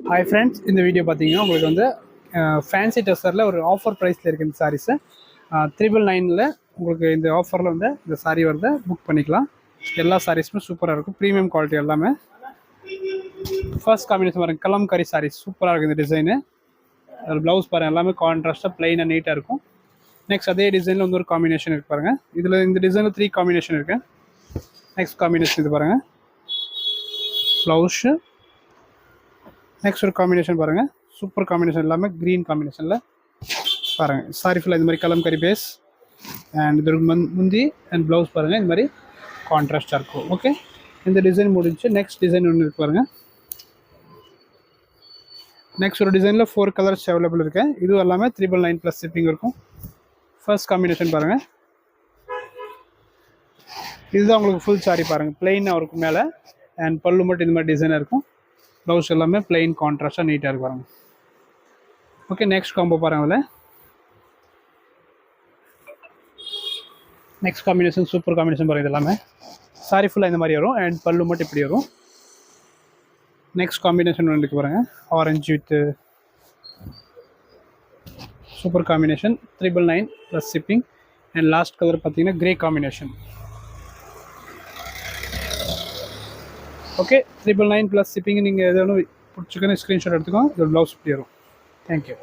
Hi friends, இந்த video பார்த்தீங்கன்னா உங்களுக்கு வந்து ஃபேன்சி ட்ரெஸ்ஸரில் ஒரு ஆஃபர் ப்ரைஸில் இருக்குது இந்த சாரீஸு 999 உங்களுக்கு இந்த ஆஃபரில் வந்து இந்த சாரீ வந்து புக் பண்ணிக்கலாம். எல்லா சாரீஸுமே சூப்பராக இருக்கும், ப்ரீமியம் குவாலிட்டி எல்லாமே. ஃபர்ஸ்ட் காம்பினேஷன் பாருங்கள், கலம்கரி சாரீஸ் சூப்பராக இருக்குது இந்த டிசைனு. ப்ளவுஸ் பாருங்கள், எல்லாமே கான்ட்ராஸ்ட்டாக ப்ளைனாக நீட்டாக இருக்கும். நெக்ஸ்ட் அதே டிசைனில் வந்து ஒரு காம்பினேஷன் இருக்குது பாருங்கள். இதில் இந்த டிசைனில் 3 காம்பினேஷன் இருக்குது. நெக்ஸ்ட் காம்பினேஷன் இது பாருங்கள், ப்ளவுஸு. நெக்ஸ்ட் ஒரு காம்பினேஷன் பாருங்கள், சூப்பர் காம்பினேஷன், எல்லாமே க்ரீன் காம்பினேஷனில் பாருங்கள். சாரி ஃபுல்லாக இந்த மாதிரி கலம்கரி பேஸ் அண்ட் இது முந்தி அண்ட் ப்ளவுஸ் பாருங்கள், இந்த மாதிரி கான்ட்ராஸ்டாக இருக்கும். ஓகே, இந்த டிசைன் முடிஞ்சு நெக்ஸ்ட் டிசைன் ஒன்று இருக்கு பாருங்கள். நெக்ஸ்ட் ஒரு டிசைனில் 4 கலர்ஸ் அவைலபிள் இருக்கு. இதுவும் எல்லாமே 999 ப்ளஸ் ஷிப்பிங் இருக்கும். ஃபர்ஸ்ட் காம்பினேஷன் பாருங்கள், இதுதான் உங்களுக்கு ஃபுல் சாரி பாருங்கள், பிளெயினாக இருக்கும் மேலே அண்ட் பல்லு மட்டும் இந்த மாதிரி டிசைனாக இருக்கும். ப்ளவுஸ் எல்லாமே பிளெயின் கான்ட்ராஸ்டாக நீட்டாக இருக்கு பாருங்கள். ஓகே, நெக்ஸ்ட் காம்போ பாருங்கள். அதில் நெக்ஸ்ட் காம்பினேஷன் சூப்பர் காம்பினேஷன் பாருங்கள். இது எல்லாமே சாரி ஃபுல்லாக இந்த மாதிரி வரும் அண்ட் பல்லு மட்டும் இப்படி வரும். நெக்ஸ்ட் காம்பினேஷன் ஒன்று இருக்கு பாருங்கள், orange with super combination 999 plus shipping. And last colour பார்த்தீங்கன்னா grey combination. Okay, 999 plus shipping. நீங்கள் எதாவது பிடிச்சிக்கணும் ஸ்க்ரீன்ஷாட் எடுத்துக்கோங்க. இது ப்ளவுஸ் இப்படி வரும். தேங்க்யூ.